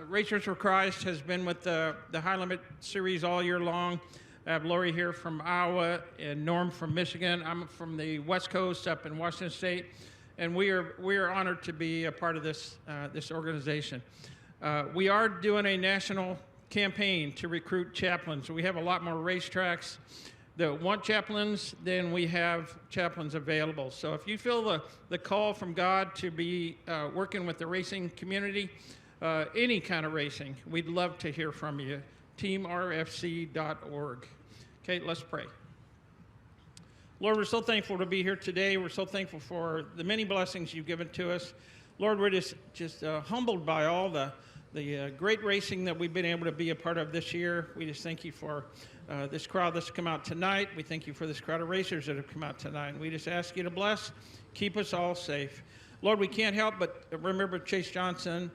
Racers for Christ has been with the High Limit Series all year long. I have Lori here from Iowa and Norm from Michigan. I'm from the West Coast up in Washington State, and we are honored to be a part of this organization. We are doing a national campaign to recruit chaplains. We have a lot more racetracks that want chaplains than we have chaplains available. So if you feel the call from God to be working with the racing community, any kind of racing, we'd love to hear from you. teamrfc.org. Okay, let's pray. Lord, we're so thankful to be here today. We're so thankful for the many blessings you've given to us. Lord, we're just humbled by all the great racing that we've been able to be a part of this year. We just thank you for this crowd that's come out tonight. We thank you for this crowd of racers that have come out tonight. And we just ask you to bless, keep us all safe. Lord, we can't help but remember Chase Johnson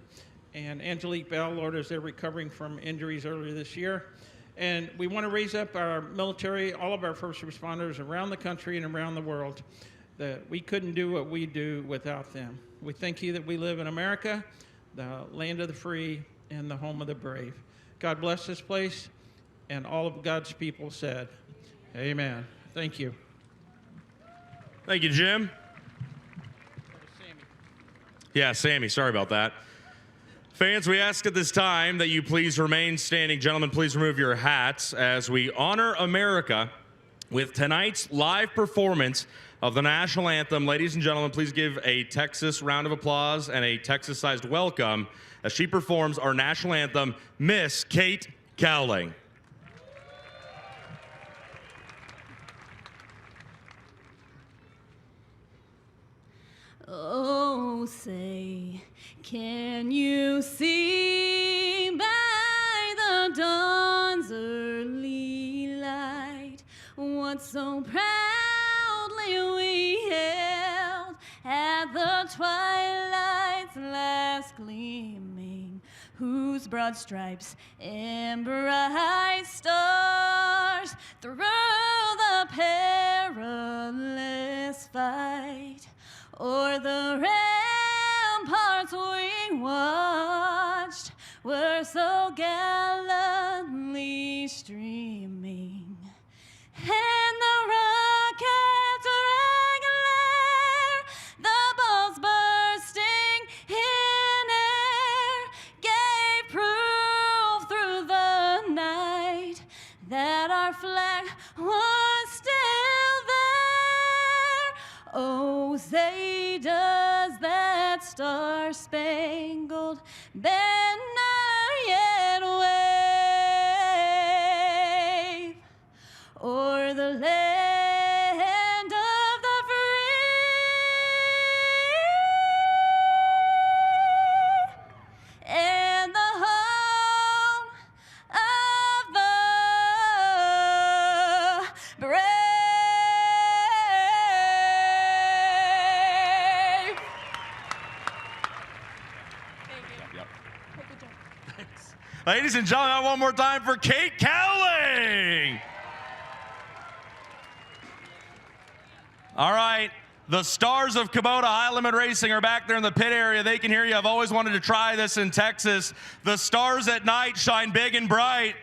and Angelique Bell, Lord, as they're recovering from injuries earlier this year. And we want to raise up our military, all of our first responders around the country and around the world, that we couldn't do what we do without them. We thank you that we live in America, the land of the free and the home of the brave. God bless this place, and all of God's people said, amen. Thank you. Thank you, Jim. Sammy. Yeah, Sammy, sorry about that. Fans, we ask at this time that you please remain standing. Gentlemen, please remove your hats as we honor America with tonight's live performance of the national anthem. Ladies and gentlemen, please give a Texas round of applause and a Texas-sized welcome as she performs our national anthem, Miss Kate Cowling. Oh, say, can you see by the dawn's early light what so proudly we held at the twilight's last gleaming, whose broad stripes and bright stars through the perilous fight o'er the ramparts we watched were so gallantly streaming, and the rockets regular, the balls bursting in air, gave proof through the night that our flag was still there. Oh, say does that star-spangled banner yet wave o'er the land of the free and the home of the brave? Ladies and gentlemen, one more time for Kate Cowling. All right, the stars of Kubota High Limit Racing are back there in the pit area. They can hear you. I've always wanted to try this in Texas. The stars at night shine big and bright.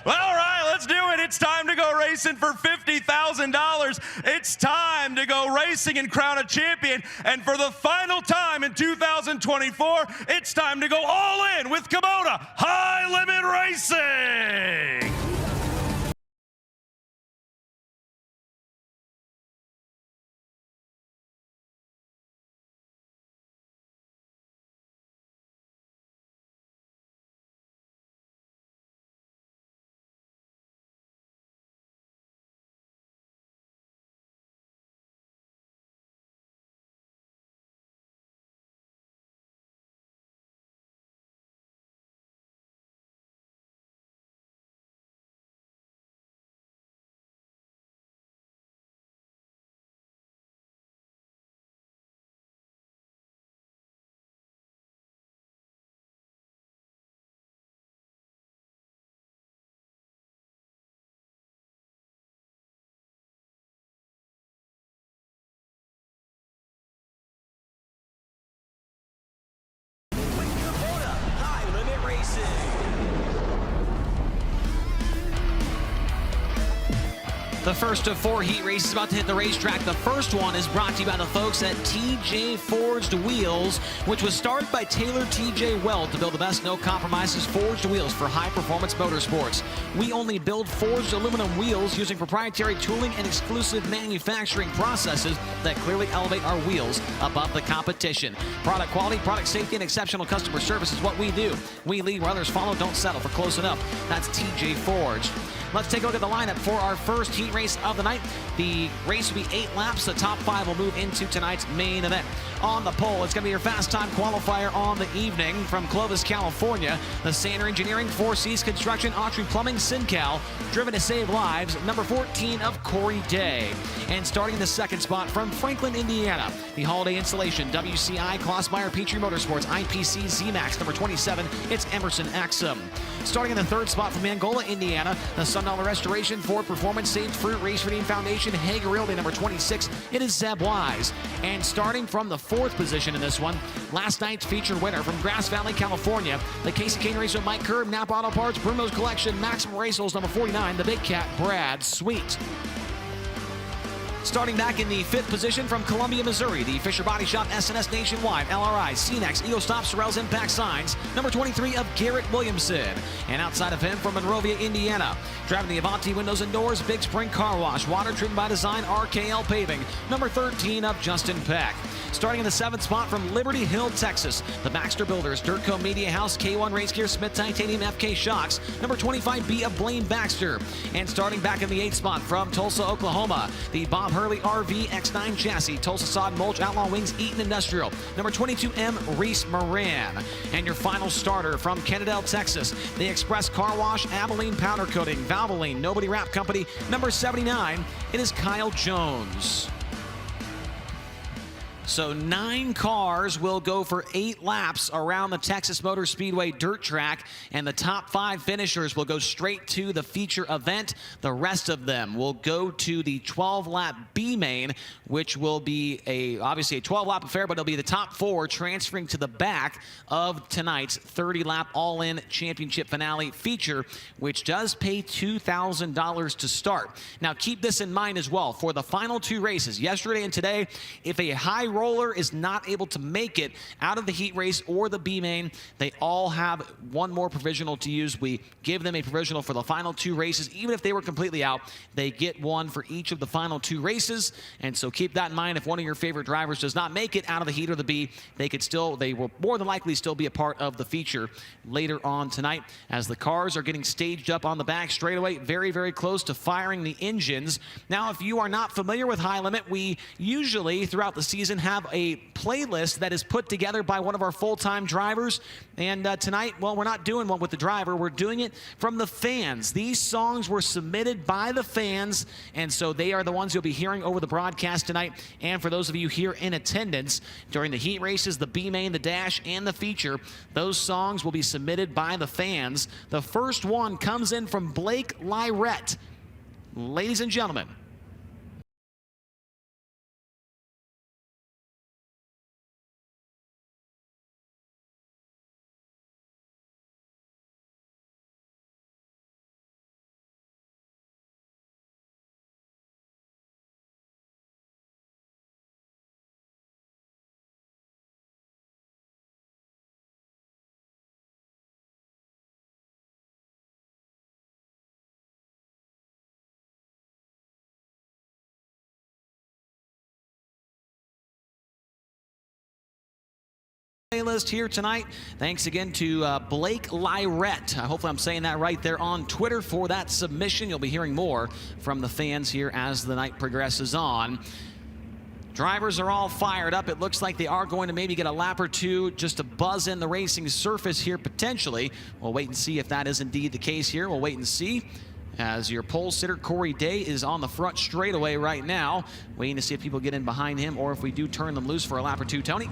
Well, all right, let's do it. It's time to go racing for $50,000. It's time to go racing and crown a champion. And for the final time in 2024, it's time to go all in with Kubota High Limit Racing. The first of 4 heat races about to hit the racetrack. The first one is brought to you by the folks at TJ Forged Wheels, which was started by Taylor TJ Weld to build the best no compromises forged wheels for high performance motorsports. We only build forged aluminum wheels using proprietary tooling and exclusive manufacturing processes that clearly elevate our wheels above the competition. Product quality, product safety, and exceptional customer service is what we do. We lead where others follow, don't settle for close enough. That's TJ Forged. Let's take a look at the lineup for our first heat race of the night. The race will be 8 laps. The top 5 will move into tonight's main event. On the pole, it's going to be your fast time qualifier on the evening from Clovis, California. The Sander Engineering, 4 Cs Construction, Autry Plumbing, SynCal, driven to save lives, number 14 of Corey Day. And starting in the second spot from Franklin, Indiana, the Holiday Installation, WCI, Klossmeyer, Petrie Motorsports, IPC, ZMAX, number 27, it's Emerson Axum. Starting in the third spot from Angola, Indiana, the Sundollar Restoration, Ford Performance, Saved Fruit, Race Redeem Foundation, Hager Realty, number 26, it is Zeb Wise. And starting from the 4th position in this one, last night's featured winner from Grass Valley, California, the Casey Kane Racer, Mike Curb, Napa Auto Parts, Bruno's Collection, Maximum Racels, number 49, the Big Cat, Brad Sweet. Starting back in the 5th position from Columbia, Missouri, the Fisher Body Shop, SNS Nationwide, LRI, CNEX, EO Stop, Sorrell's Impact Signs, number 23 of Garrett Williamson. And outside of him from Monrovia, Indiana, driving the Avanti Windows and Doors, Big Spring Car Wash, Water Treatment by Design, RKL Paving, number 13 of Justin Peck. Starting in the 7th spot from Liberty Hill, Texas, the Baxter Builders, Dirtco Media House, K1 Race Gear, Smith Titanium, FK Shocks, number 25B of Blaine Baxter. And starting back in the 8th spot from Tulsa, Oklahoma, the Bob Hurley RV X9 Chassis, Tulsa Sod Mulch, Outlaw Wings, Eaton Industrial, number 22M Reese Moran. And your final starter from Kennedale, Texas, the Express Car Wash, Abilene Powder Coating, Valvoline, Nobody Wrap Company, number 79, it is Kyle Jones. So 9 cars will go for 8 laps around the Texas Motor Speedway dirt track, and the top 5 finishers will go straight to the feature event. The rest of them will go to the 12-lap B main, which will be obviously a 12-lap affair, but it'll be the top 4 transferring to the back of tonight's 30-lap all-in championship finale feature, which does pay $2,000 to start. Now keep this in mind as well. For the final 2 races, yesterday and today, if a high roller is not able to make it out of the heat race or the B main, they all have one more provisional to use. We give them a provisional for the final 2 races. Even if they were completely out, they get one for each of the final 2 races. And so keep that in mind. If one of your favorite drivers does not make it out of the heat or the B, they will more than likely still be a part of the feature later on tonight, as the cars are getting staged up on the back straightaway, very, very close to firing the engines. Now, if you are not familiar with High Limit, we usually throughout the season have a playlist that is put together by one of our full-time drivers. And tonight, well, we're not doing one with the driver. We're doing it from the fans. These songs were submitted by the fans, and so they are the ones you'll be hearing over the broadcast tonight. And for those of you here in attendance during the heat races, the B main, the dash, and the feature, those songs will be submitted by the fans. The first one comes in from Blake Lyrette. Ladies and gentlemen, playlist here tonight. Thanks again to Blake Lyrette. Hopefully I'm saying that right there on Twitter for that submission. You'll be hearing more from the fans here as the night progresses on. Drivers are all fired up. It looks like they are going to maybe get a lap or 2 just to buzz in the racing surface here potentially. We'll wait and see if that is indeed the case here. We'll wait and see, as your pole sitter Corey Day is on the front straightaway right now, waiting to see if people get in behind him or if we do turn them loose for a lap or 2. Tony?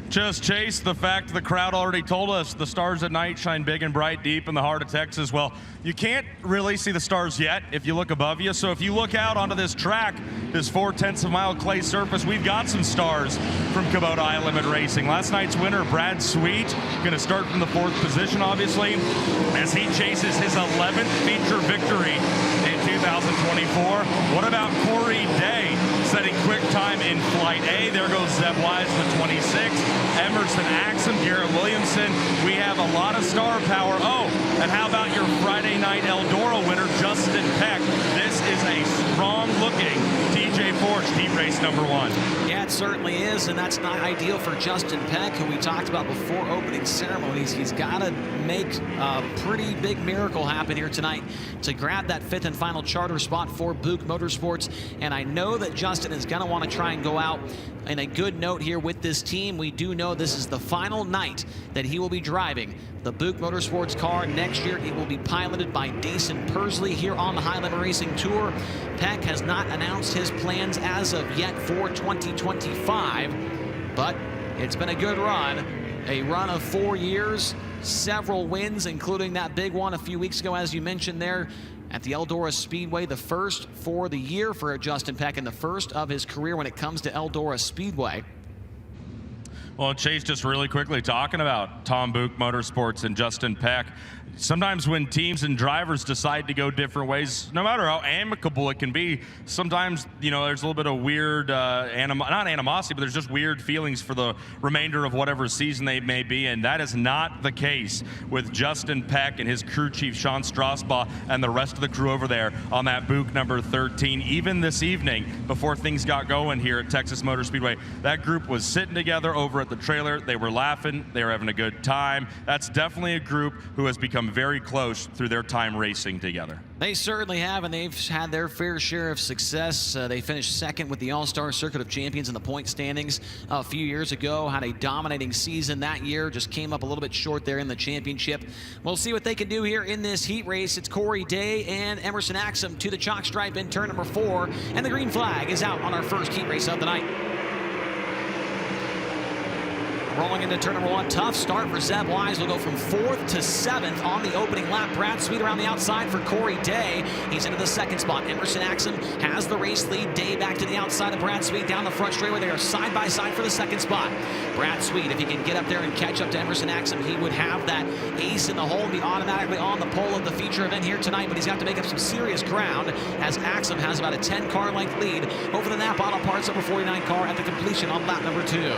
Just Chase, the fact the crowd already told us the stars at night shine big and bright deep in the heart of Texas. Well, you can't really see the stars yet if you look above you. So if you look out onto this track, this 0.4 mile clay surface, we've got some stars from Kubota High Limit Racing. Last night's winner, Brad Sweet, going to start from the 4th position, obviously, as he chases his 11th feature victory in 2024. What about Corey Day setting quick time in Flight A? There goes Zeb Wise, the 26. Emerson Axum, Garrett Williamson. We have a lot of star power. Oh, and how about your Friday night Eldora winner, Justin Peck? This is a strong-looking TJ Forge heat race number 1. Yeah, it certainly is, and that's not ideal for Justin Peck, who we talked about before opening ceremonies. He's got to make a pretty big miracle happen here tonight to grab that 5th and final charter spot for Buick Motorsports, and I know that Justin is going to want to try and go out in a good note here with this team. We do know this is the final night that he will be driving the Buick Motorsports car. Next year, it will be piloted by Dason Persley here on the High Limit Racing Tour. Peck has not announced his plans as of yet for 2025, but it's been a good run. A run of 4 years, several wins, including that big one a few weeks ago, as you mentioned there, at the Eldora Speedway, the first for the year for Justin Peck and the first of his career when it comes to Eldora Speedway. Well, Chase, just really quickly talking about Tom Buick Motorsports and Justin Peck. Sometimes when teams and drivers decide to go different ways, no matter how amicable it can be, sometimes, you know, there's a little bit of weird, not animosity, but there's just weird feelings for the remainder of whatever season they may be, and that is not the case with Justin Peck and his crew chief, Sean Strasbaugh, and the rest of the crew over there on that Buick number 13. Even this evening, before things got going here at Texas Motor Speedway, that group was sitting together over at the trailer. They were laughing. They were having a good time. That's definitely a group who has become very close through their time racing together. They certainly have, and they've had their fair share of success. They finished second with the All-Star Circuit of Champions in the point standings a few years ago. Had a dominating season that year. Just came up a little bit short there in the championship. We'll see what they can do here in this heat race. It's Corey Day and Emerson Axum to the chalk stripe in turn number 4, and the green flag is out on our first heat race of the night. Rolling into turn number 1, tough start for Zeb Wise. Will go from 4th to 7th on the opening lap. Brad Sweet around the outside for Corey Day. He's into the 2nd spot. Emerson Axum has the race lead. Day back to the outside of Brad Sweet down the front straightaway. They are side by side for the 2nd spot. Brad Sweet, if he can get up there and catch up to Emerson Axum, he would have that ace in the hole and be automatically on the pole of the feature event here tonight. But he's got to make up some serious ground as Axum has about a 10-car length lead over the Napa Auto Parts number 49 car at the completion on lap number 2.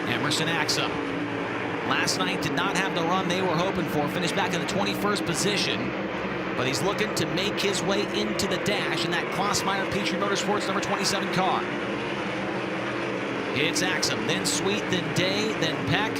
Emerson Axum last night did not have the run they were hoping for. Finished back in the 21st position, but he's looking to make his way into the dash in that Klossmeyer Petrie Motorsports number 27 car. It's Axum, then Sweet, then Day, then Peck,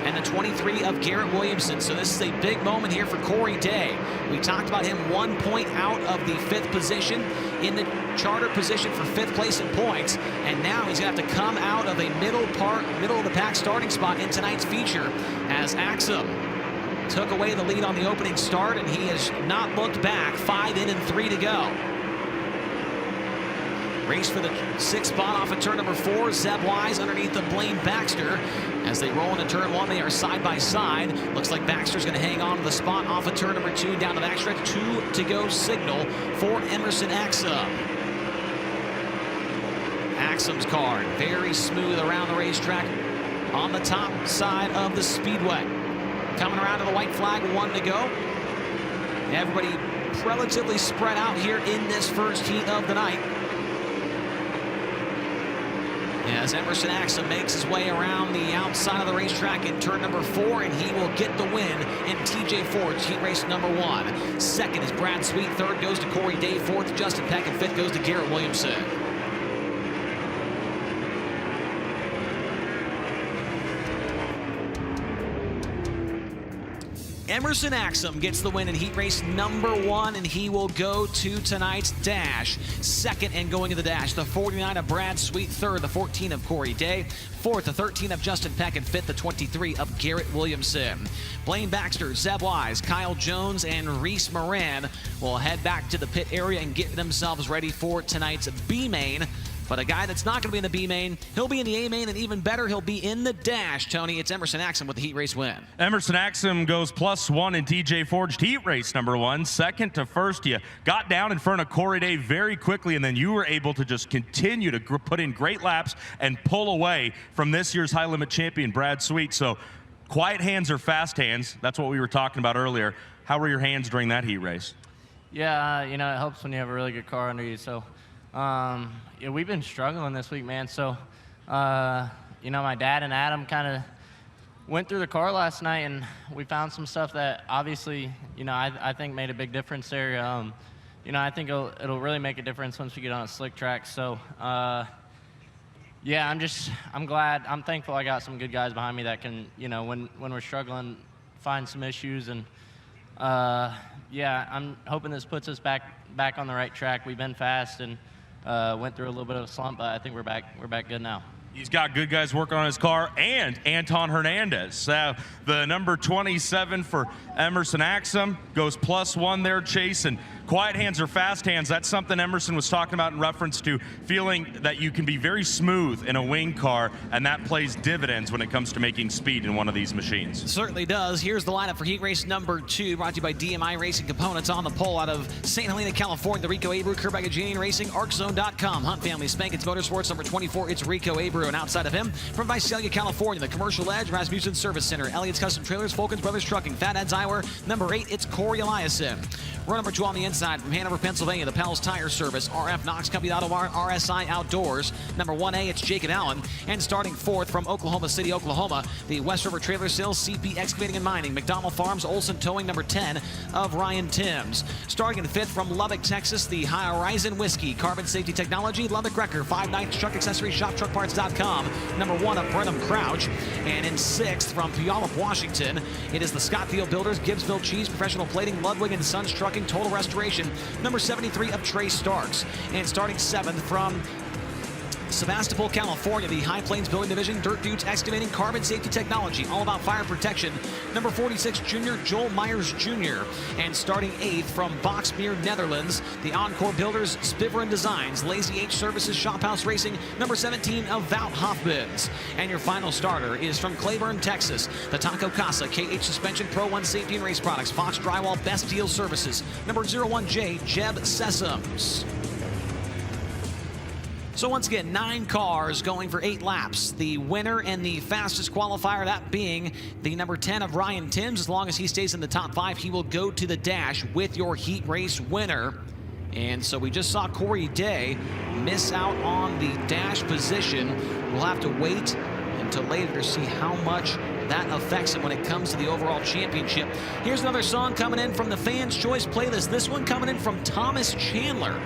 and the 23 of Garrett Williamson. So this is a big moment here for Corey Day. We talked about him 1 point out of the 5th position in the charter position for 5th place in points, and now he's going to have to come out of a middle of the pack starting spot in tonight's feature as Axum took away the lead on the opening start, and he has not looked back. 5 in and 3 to go. Race for the 6th spot off of turn number 4. Zeb Wise underneath the Blaine Baxter. As they roll into turn 1, they are side by side. Looks like Baxter's going to hang on to the spot off of turn number 2 down the backstretch. 2 to go signal for Emerson Axum. Axum's car very smooth around the racetrack on the top side of the speedway. Coming around to the white flag, 1 to go. Everybody relatively spread out here in this first heat of the night. As Emerson Axum makes his way around the outside of the racetrack in turn number 4, and he will get the win in TJ Forge heat race number 1. 2nd is Brad Sweet. 3rd goes to Corey Day. 4th, Justin Peck. And 5th goes to Garrett Williamson. Emerson Axum gets the win in heat race number 1, and he will go to tonight's dash. 2nd and going to the dash, the 49 of Brad Sweet. 3rd, the 14 of Corey Day. 4th, the 13 of Justin Peck. And 5th, the 23 of Garrett Williamson. Blaine Baxter, Zeb Wise, Kyle Jones, and Reese Moran will head back to the pit area and get themselves ready for tonight's B-main. But a guy that's not going to be in the B-main, he'll be in the A-main, and even better, he'll be in the dash. Tony, it's Emerson Axum with the heat race win. Emerson Axum goes +1 in TJ Forged heat race number 1. 2nd to 1st, you got down in front of Corey Day very quickly, and then you were able to just continue to put in great laps and pull away from this year's high limit champion, Brad Sweet. So quiet hands are fast hands. That's what we were talking about earlier. How were your hands during that heat race? Yeah, you know, it helps when you have a really good car under you. So, yeah, we've been struggling this week, man. So, you know, my dad and Adam kind of went through the car last night, and we found some stuff that obviously, you know, I think made a big difference there. You know, I think it'll really make a difference once we get on a slick track. So, yeah, I'm glad, I'm thankful I got some good guys behind me that can, you know, when we're struggling, find some issues. And yeah, I'm hoping this puts us back on the right track. We've been fast and went through a little bit of a slump, but I think we're back good now. He's got good guys working on his car, and Anton Hernandez. The number 27 for Emerson Axum goes +1 there, Chase. And quiet hands or fast hands, that's something Emerson was talking about in reference to feeling that you can be very smooth in a wing car, and that plays dividends when it comes to making speed in one of these machines. Certainly does. Here's the lineup for heat race number 2, brought to you by DMI Racing Components. On the pole out of St. Helena, California, the Rico Abreu, Kerbagajanian Racing, ArcZone.com, Hunt Family, Spankins Motorsports, number 24, it's Rico Abreu. And outside of him, from Visalia, California, the Commercial Edge, Rasmussen Service Center, Elliott's Custom Trailers, Fulkins Brothers Trucking, Fatheads Eyewear, number 8, it's Corey Eliason. Row number 2 on the inside from Hanover, Pennsylvania, the Pell's Tire Service, RF Knox Company Auto Mart, RSI Outdoors. Number 1A, it's Jacob Allen. And starting 4th from Oklahoma City, Oklahoma, the West River Trailer Sales, CP Excavating and Mining, McDonald Farms, Olson Towing, number 10 of Ryan Timms. Starting in 5th from Lubbock, Texas, the High Horizon Whiskey, Carbon Safety Technology, Lubbock Wrecker, 5/9 Truck Accessories Shop, TruckParts.com, number 1 of Brenham Crouch. And in 6th from Puyallup, Washington, it is the Scottfield Builders, Gibbsville Cheese, Professional Plating, Ludwig and Sons Trucking, Total Restoration, number 73 of Trey Starks. And starting 7th from Sebastopol, California, the High Plains Building Division, Dirt Dudes Excavating, Carbon Safety Technology, all about fire protection, number 46 Junior Joel Myers Jr. And starting 8th from Boxmeer, Netherlands, the Encore Builders, Spiverin Designs, Lazy H Services, Shophouse Racing, number 17 of Wout Hoffmans. And your final starter is from Claiborne, Texas, the Taco Casa, KH Suspension, Pro One Safety and Race Products, Fox Drywall, Best Deal Services, number 01J Jeb Sessoms. So once again, 9 cars going for 8 laps. The winner and the fastest qualifier, that being the number 10 of Ryan Timms. As long as he stays in the top 5, he will go to the dash with your heat race winner. And so we just saw Corey Day miss out on the dash position. We'll have to wait until later to see how much that affects him when it comes to the overall championship. Here's another song coming in from the Fans' Choice playlist. This one coming in from Thomas Chandler.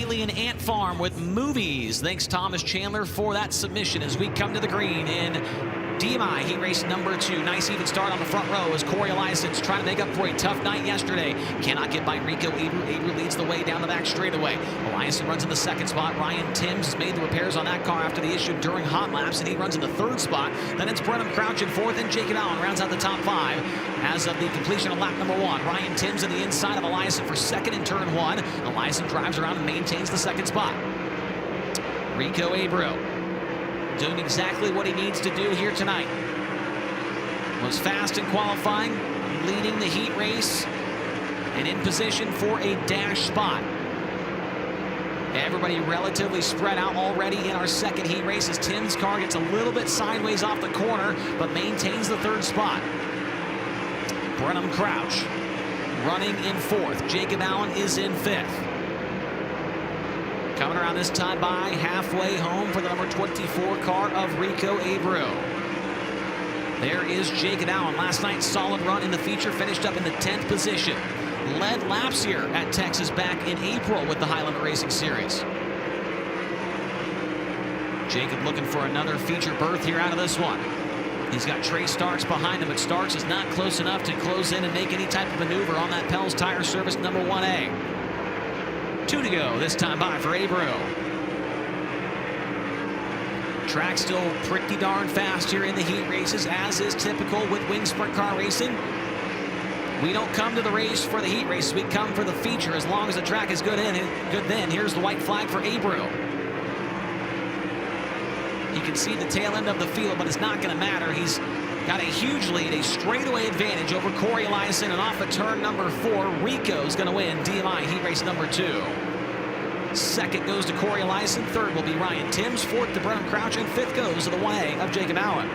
Alien Ant Farm with Movies. Thanks, Thomas Chandler, for that submission as we come to the green in DMI heat race number 2. Nice even start on the front row as Corey Eliason's trying to make up for a tough night yesterday. Cannot get by Rico Abreu. Abreu leads the way down the back straightaway. Eliason runs in the 2nd spot. Ryan Timms has made the repairs on that car after the issue during hot laps, and he runs in the 3rd spot. Then it's Brenham Crouch in 4th, and Jacob Allen rounds out the top 5. As of the completion of lap number 1, Ryan Timms in the inside of Eliason for 2nd in turn 1. Eliason drives around and maintains the 2nd spot. Rico Abreu doing exactly what he needs to do here tonight. Was fast in qualifying, leading the heat race, and in position for a dash spot. Everybody relatively spread out already in our 2nd heat race as Tim's car gets a little bit sideways off the corner, but maintains the 3rd spot. Brenham Crouch running in 4th. Jacob Allen is in 5th. Coming around this time by halfway home for the number 24 car of Rico Abreu. There is Jacob Allen. Last night's solid run in the feature, finished up in the 10th position. Led laps here at Texas back in April with the High Limit Racing Series. Jacob looking for another feature berth here out of this one. He's got Trey Starks behind him, but Starks is not close enough to close in and make any type of maneuver on that Pell's Tire Service number 1A. 2 to go this time by for Abreu. Track still pretty darn fast here in the heat races, as is typical with Wing Sprint Car Racing. We don't come to the race for the heat race. We come for the feature as long as the track is good then. Here's the white flag for Abreu. He can see the tail end of the field, but it's not going to matter. He's got a huge lead, a straightaway advantage over Corey Eliason, and off of turn number 4, Rico's going to win DMI heat race number 2. Second goes to Corey Eliason, third will be Ryan Timms, fourth to Brenham Crouch, and fifth goes to the 1A of Jacob Allen.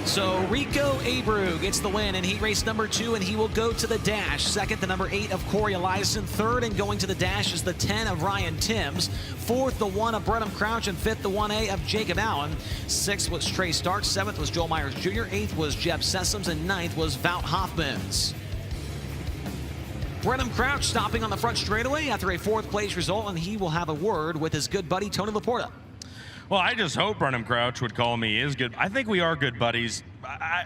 So Rico Abreu gets the win in heat race number 2, and he will go to the dash. Second, the number 8 of Corey Eliason. Third, and going to the dash is the 10 of Ryan Timms. Fourth, the 1 of Brenham Crouch, and fifth, the 1A of Jacob Allen. Sixth was Trey Stark. Seventh was Joel Myers Jr. Eighth was Jeb Sessoms, and ninth was Wout Hoffmans. Brenham Crouch stopping on the front straightaway after a 4th place result, and he will have a word with his good buddy Tony Laporta. Well, I just hope Brenham Crouch would call me his good. I think we are good buddies.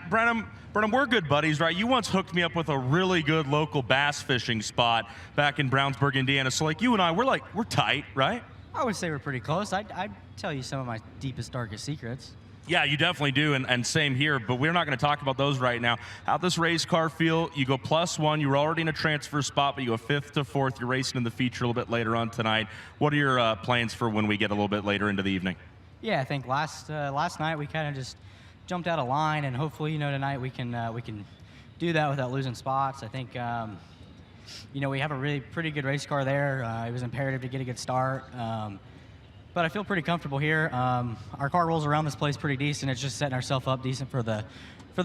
Brenham, we're good buddies, right? You once hooked me up with a really good local bass fishing spot back in Brownsburg, Indiana. So like you and I, we're tight, right? I would say we're pretty close. I'd tell you some of my deepest, darkest secrets. Yeah, you definitely do, and same here, but we're not going to talk about those right now. How'd this race car feel? You go +1, you were already in a transfer spot, but you go 5th to 4th. You're racing in the feature a little bit later on tonight. What are your plans for when we get a little bit later into the evening? Yeah, I think last night we kind of just jumped out of line, and hopefully, tonight we can do that without losing spots. I think, we have a really pretty good race car there. It was imperative to get a good start, but I feel pretty comfortable here. Our car rolls around this place pretty decent. It's just setting ourselves up decent for the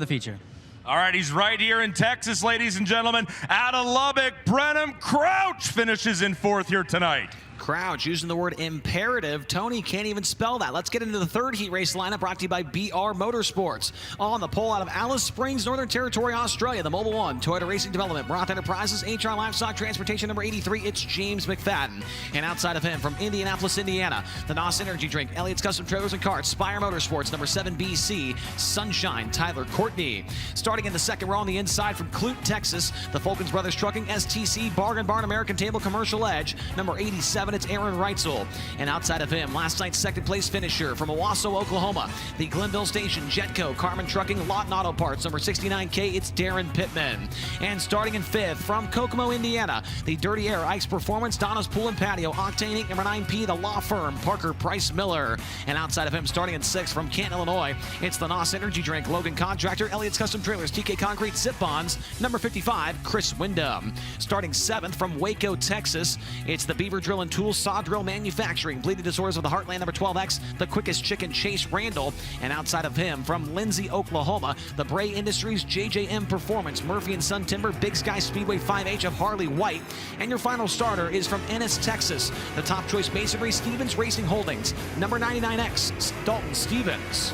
feature. All right, he's right here in Texas, ladies and gentlemen. Out of Lubbock, Brenham Crouch finishes in 4th here tonight. Crouch using the word imperative. Tony can't even spell that. Let's get into the 3rd heat race lineup, brought to you by BR Motorsports. On the pole out of Alice Springs, Northern Territory, Australia, the Mobile One, Toyota Racing Development, Broth Enterprises, HR Livestock Transportation number 83, it's James McFadden. And outside of him, from Indianapolis, Indiana, the NOS Energy Drink, Elliott's Custom Trailers and Carts, Spire Motorsports, number 7 BC, Sunshine, Tyler Courtney. Starting in the 2nd row on the inside from Clute, Texas, the Fulkins Brothers Trucking, STC, Bargain Barn, American Table, Commercial Edge, number 87, it's Aaron Reitzel. And outside of him, last night's 2nd place finisher from Owasso, Oklahoma, the Glenville Station, Jetco, Carmen Trucking, Lawton Auto Parts, number 69K, it's Darren Pittman. And starting in 5th from Kokomo, Indiana, the Dirty Air Ice Performance, Donna's Pool and Patio, Octane Inc., number 9P, the law firm, Parker Price Miller. And outside of him, starting in 6th from Canton, Illinois, it's the NOS Energy Drink, Logan Contractor, Elliott's Custom Trailers, TK Concrete, Zip Bonds, number 55, Chris Wyndham. Starting 7th from Waco, Texas, it's the Beaver Drill and Tools, Saw Drill Manufacturing, Bleeding Disorders of the Heartland, number 12X, the Quickest Chicken, Chase Randall. And outside of him, from Lindsay, Oklahoma, the Bray Industries, JJM Performance, Murphy and Son Timber, Big Sky Speedway 5H of Harley White. And your final starter is from Ennis, Texas, the Top Choice Masonry, Stevens Racing Holdings, number 99X, Dalton Stevens.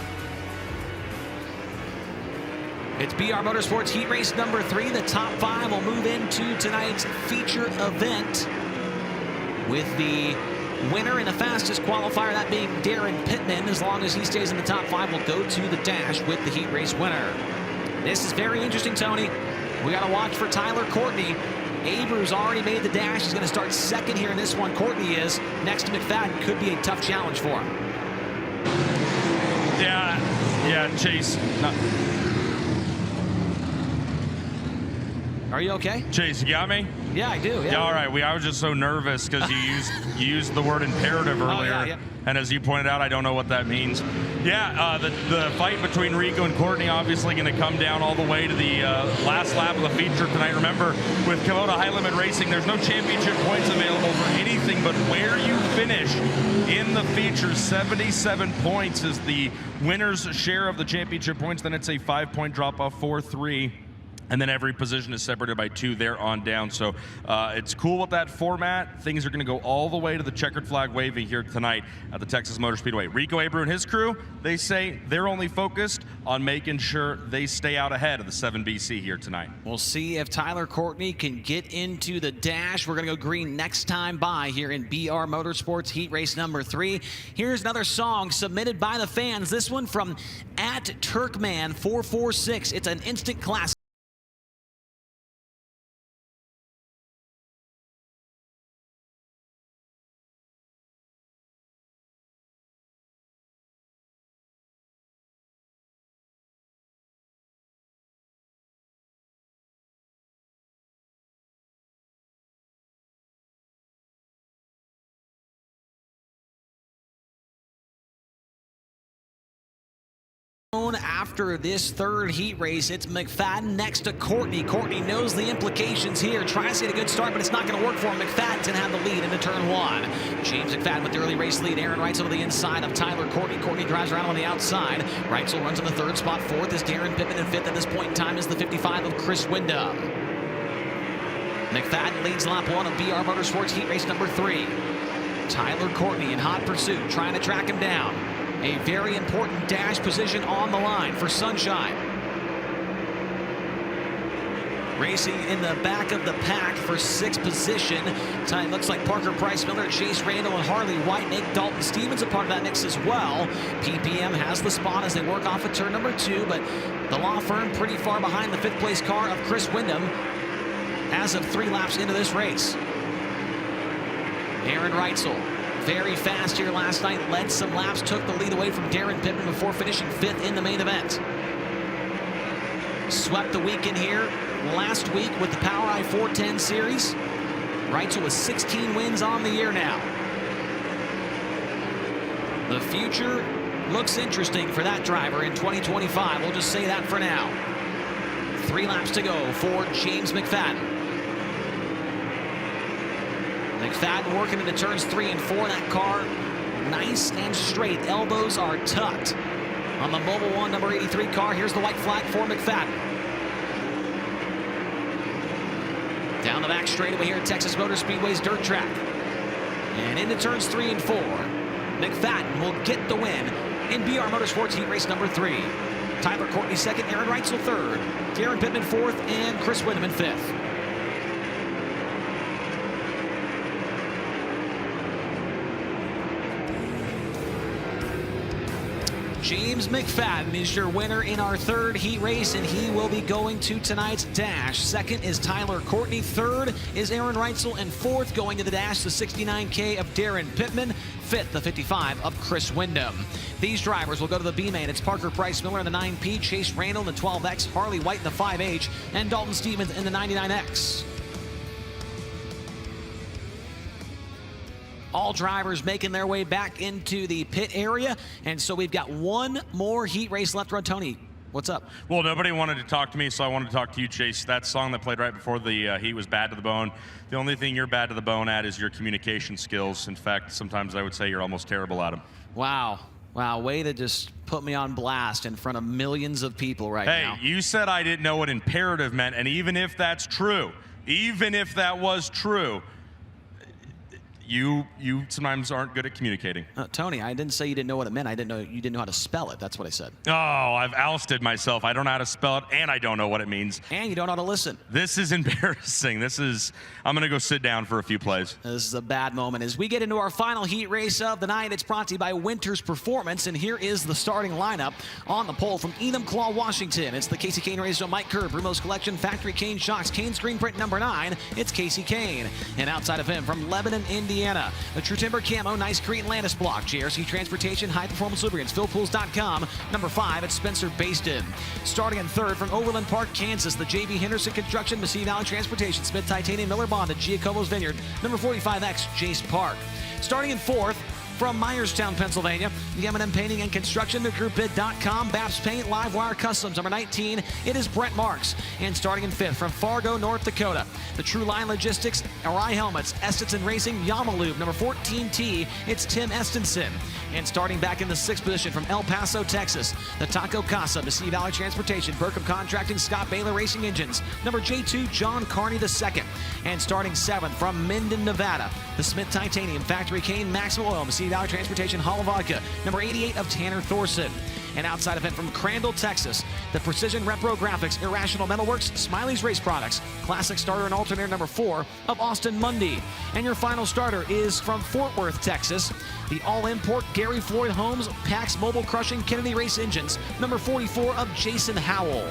It's BR Motorsports heat race number 3. The top 5 will move into tonight's feature event, with the winner in the fastest qualifier, that being Darren Pittman. As long as he stays in the top 5, will go to the dash with the heat race winner. This is very interesting, Tony. We got to watch for Tyler Courtney. Abreu's already made the dash. He's going to start 2nd here in this one. Courtney is next to McFadden. Could be a tough challenge for him. Yeah, Chase. Are you okay? Chase, you got me? Yeah, I do. Yeah. All right. I was just so nervous because you used the word imperative earlier. Yeah. And as you pointed out, I don't know what that means. Yeah, the fight between Rico and Courtney obviously going to come down all the way to the last lap of the feature tonight. Remember, with Kubota High Limit Racing, there's no championship points available for anything but where you finish in the feature. 77 points is the winner's share of the championship points. Then it's a 5-point drop off, 4-3. And then every position is separated by 2 there on down. So it's cool with that format. Things are going to go all the way to the checkered flag waving here tonight at the Texas Motor Speedway. Rico Abreu and his crew, they say they're only focused on making sure they stay out ahead of the 7BC here tonight. We'll see if Tyler Courtney can get into the dash. We're going to go green next time by here in BR Motorsports heat race number 3. Here's another song submitted by the fans. This one from @Turkman446. It's an instant classic. After this third heat race, it's McFadden next to Courtney. Courtney knows the implications here, tries to get a good start, but it's not going to work for him. McFadden's going to have the lead into turn 1. James McFadden with the early race lead. Aaron Reitzel to the inside of Tyler Courtney. Courtney drives around on the outside. Reitzel runs in the 3rd spot. 4th is Darren Pittman, and 5th at this point in time is the 55 of Chris Wyndham. McFadden leads lap 1 of BR Motorsports heat race number 3. Tyler Courtney in hot pursuit, trying to track him down. A very important dash position on the line for Sunshine. Racing in the back of the pack for 6th position. Time looks like Parker Price Miller, Chase Randall, and Harley White. Nick Dalton Stevens a part of that mix as well. PPM has the spot as they work off of turn number 2, but the law firm pretty far behind the 5th place car of Chris Wyndham as of 3 laps into this race. Aaron Reitzel, very fast here last night, led some laps, took the lead away from Darren Pittman before finishing 5th in the main event. Swept the weekend here last week with the Power I 410 series. Reitzel with 16 wins on the year now. The future looks interesting for that driver in 2025. We'll just say that for now. 3 laps to go for James McFadden. McFadden working into turns 3 and 4. That car nice and straight. Elbows are tucked. On the Mobil 1 number 83 car, here's the white flag for McFadden. Down the back straightaway here at Texas Motor Speedway's dirt track. And into turns 3 and 4. McFadden will get the win in BR Motorsports heat race number 3. Tyler Courtney 2nd, Aaron Reitzel 3rd, Darren Pittman 4th, and Chris Wyndham in 5th. James McFadden is your winner in our 3rd heat race, and he will be going to tonight's dash. 2nd is Tyler Courtney. 3rd is Aaron Reitzel, and 4th going to the dash, the 69K of Darren Pittman. 5th, the 55 of Chris Wyndham. These drivers will go to the B-main. It's Parker Price Miller in the 9P, Chase Randall in the 12X, Harley White in the 5H, and Dalton Stevens in the 99X. All drivers making their way back into the pit area, and so we've got one more heat race left. Tony, what's up? Well, nobody wanted to talk to me, so I wanted to talk to you, Chase. That song that played right before the heat was bad to the bone. The only thing you're bad to the bone at is your communication skills. In fact, sometimes I would say you're almost terrible at them. Wow. Wow, way to just put me on blast in front of millions of people right now. Hey, you said I didn't know what imperative meant, and even if that's true, even if that was true, you sometimes aren't good at communicating. Tony, I didn't say you didn't know what it meant. I didn't know you didn't know how to spell it. That's what I said. Oh, I've ousted myself. I don't know how to spell it, and I don't know what it means. And you don't know how to listen. This is embarrassing. I'm going to go sit down for a few plays. This is a bad moment. As we get into our final heat race of the night, it's brought to you by Winters Performance, and here is the starting lineup on the pole from Enumclaw, Washington. It's the Casey Kane Razor Mike Kerr, Brumos Collection, Factory Kane Shocks, Kane Screen Print number 9. It's Casey Kane. And outside of him, from Lebanon, Indiana, the True Timber Camo, Nice Crete Landis Block, JRC Transportation, High Performance Lubricants, PhilPools.com. Number 5, it's Spencer Baston. Starting in 3rd, from Overland Park, Kansas, the J.B. Henderson Construction, Massey Valley Transportation, Smith Titanium, Miller Bond, at Giacomo's Vineyard. Number 45X, Jace Park. Starting in 4th, from Myerstown, Pennsylvania, the M&M Painting and Construction, thegroupbid.com, Baps Paint, Livewire Customs. Number 19, it is Brent Marks. And starting in 5th, from Fargo, North Dakota, the True Line Logistics, Arai Helmets, Estetson Racing, Yamalube. Number 14T, it's Tim Estenson. And starting back in the 6th position, from El Paso, Texas, the Taco Casa, Massey Valley Transportation, Burkham Contracting, Scott Baylor Racing Engines. Number J2, John Carney II. And starting 7th, from Minden, Nevada, the Smith Titanium, Factory Kane, Maximum Oil, Massey Valley Transportation, Hall of Vodka. Number 88 of Tanner Thorson. And outside of it, from Crandall, Texas, the Precision Repro Graphics, Irrational Metalworks, Smiley's Race Products, Classic Starter and Alternator number 4 of Austin Mundy. And your final starter is from Fort Worth, Texas, the all-import Gary Floyd Homes, Pax Mobile Crushing, Kennedy Race Engines, number 44 of Jason Howell.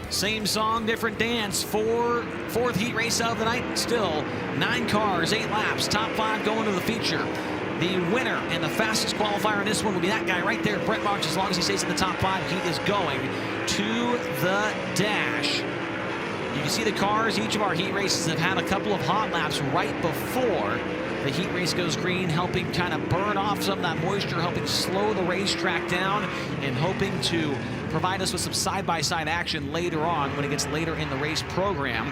Same song, different dance for 4th heat race of the night. Still 9 cars, 8 laps, top 5 going to the feature. The winner and the fastest qualifier in this one will be that guy right there, Brent Marks. As long as he stays in the top 5, he is going to the dash. You can see the cars. Each of our heat races have had a couple of hot laps right before The heat race goes green, helping kind of burn off some of that moisture, helping slow the racetrack down, and hoping to provide us with some side-by-side action later on when it gets later in the race program.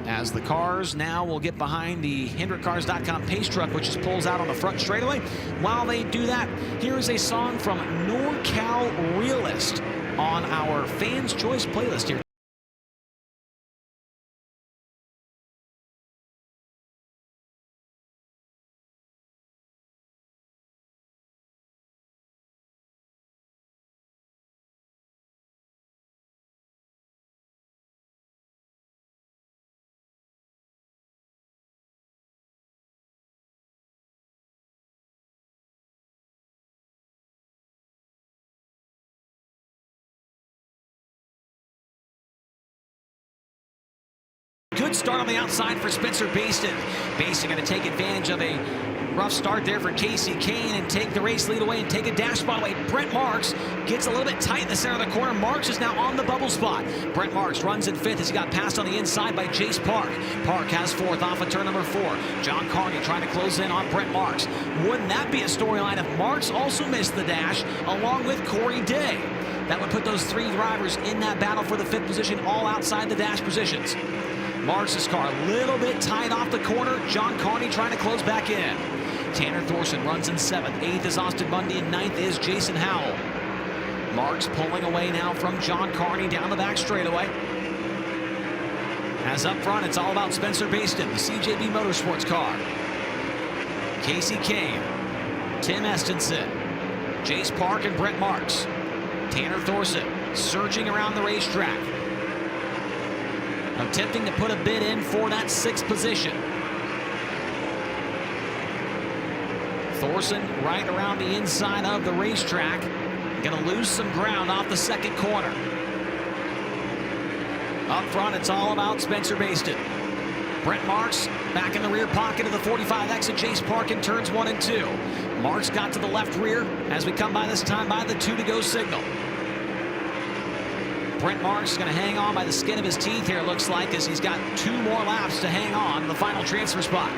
As the cars now will get behind the HendrickCars.com pace truck, which just pulls out on the front straightaway. While they do that, here is a song from NorCal Realist on our Fans Choice playlist here. Good start on the outside for Spencer Baston. Baston going to take advantage of a rough start there for Casey Kane and take the race lead away and take a dash spot away. Brent Marks gets a little bit tight in the center of the corner. Marks is now on the bubble spot. Brent Marks runs in fifth as he got passed on the inside by Jace Park. Park has fourth off of turn number 4. John Carney trying to close in on Brent Marks. Wouldn't that be a storyline if Marks also missed the dash along with Corey Day? That would put those 3 drivers in that battle for the 5th position, all outside the dash positions. Marks' car a little bit tight off the corner. John Carney trying to close back in. Tanner Thorson runs in 7th. 8th is Austin Bundy, and 9th is Jason Howell. Marks pulling away now from John Carney down the back straightaway. As up front, it's all about Spencer Baston, the CJB Motorsports car. Casey Kane, Tim Estenson, Jace Park, and Brent Marks. Tanner Thorson surging around the racetrack, attempting to put a bid in for that 6th position. Thorson right around the inside of the racetrack. Going to lose some ground off the 2nd corner. Up front, it's all about Spencer Baston. Brent Marks back in the rear pocket of the 45 exit. Jace Park in turns 1 and 2. Marks got to the left rear as we come by this time by the 2 to go signal. Brent Marks is going to hang on by the skin of his teeth here, it looks like, as he's got 2 more laps to hang on the final transfer spot.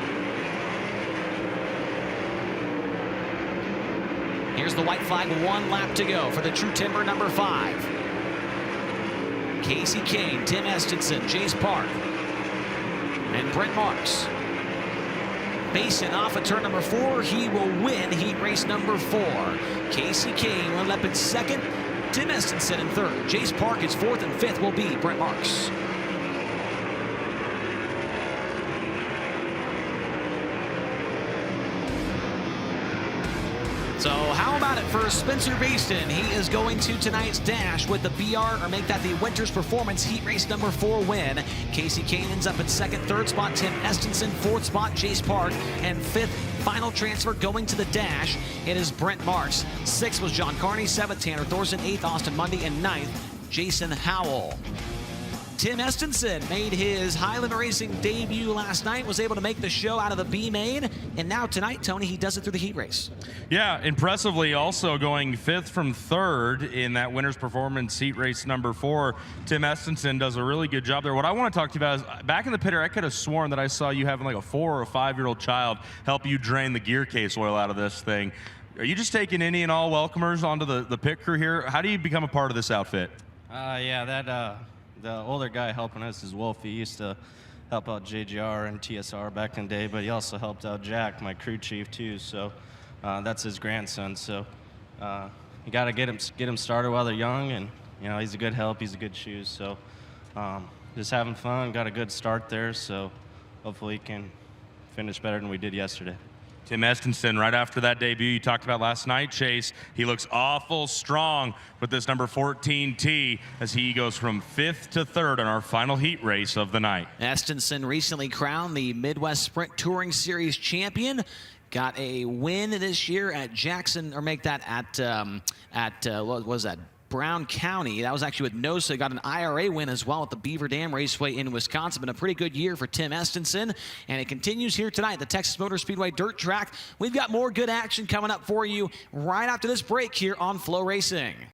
Here's the white flag, 1 lap to go for the True Timber number 5. Casey Kane, Tim Estenson, Jace Park, and Brent Marks. Basin off of turn number 4. He will win heat race number 4. Casey Kane will end up in 2nd. Tim Estenson in 3rd. Jace Park is 4th, and 5th will be Brent Marks. So how about it for Spencer Baston? He is going to tonight's dash with the BR, or make that the Winter's Performance Heat Race number 4 win. Casey Kane ends up in 2nd, 3rd spot Tim Estenson, 4th spot Jace Park, and 5th final transfer going to the dash. It is Brent Marks. 6th was John Carney, 7th Tanner Thorson, 8th Austin Mundy, and 9th Jason Howell. Tim Estenson made his Highland Racing debut last night, was able to make the show out of the B main, and now tonight, Tony, he does it through the heat race. Yeah, impressively also going 5th from 3rd in that Winter's Performance Heat Race number 4. Tim Estenson does a really good job there. What I want to talk to you about is, back in the pitter, I could have sworn that I saw you having like a 4 or 5-year-old child help you drain the gear case oil out of this thing. Are you just taking any and all welcomers onto the pit crew here? How do you become a part of this outfit? The older guy helping us is Wolf. He used to help out JGR and TSR back in the day, but he also helped out Jack, my crew chief, too. So that's his grandson. So you got to get him started while they're young, and he's a good help. He's a good shoes. So just having fun. Got a good start there. So hopefully he can finish better than we did yesterday. Tim Estenson, right after that debut you talked about last night, Chase, he looks awful strong with this number 14T as he goes from 5th to 3rd in our final heat race of the night. Estenson recently crowned the Midwest Sprint Touring Series champion. Got a win this year at Jackson, or make that at what was that? Brown County. That was actually with NOSA. Got an IRA win as well at the Beaver Dam Raceway in Wisconsin. Been a pretty good year for Tim Estenson. And it continues here tonight at the Texas Motor Speedway dirt track. We've got more good action coming up for you right after this break here on FloRacing.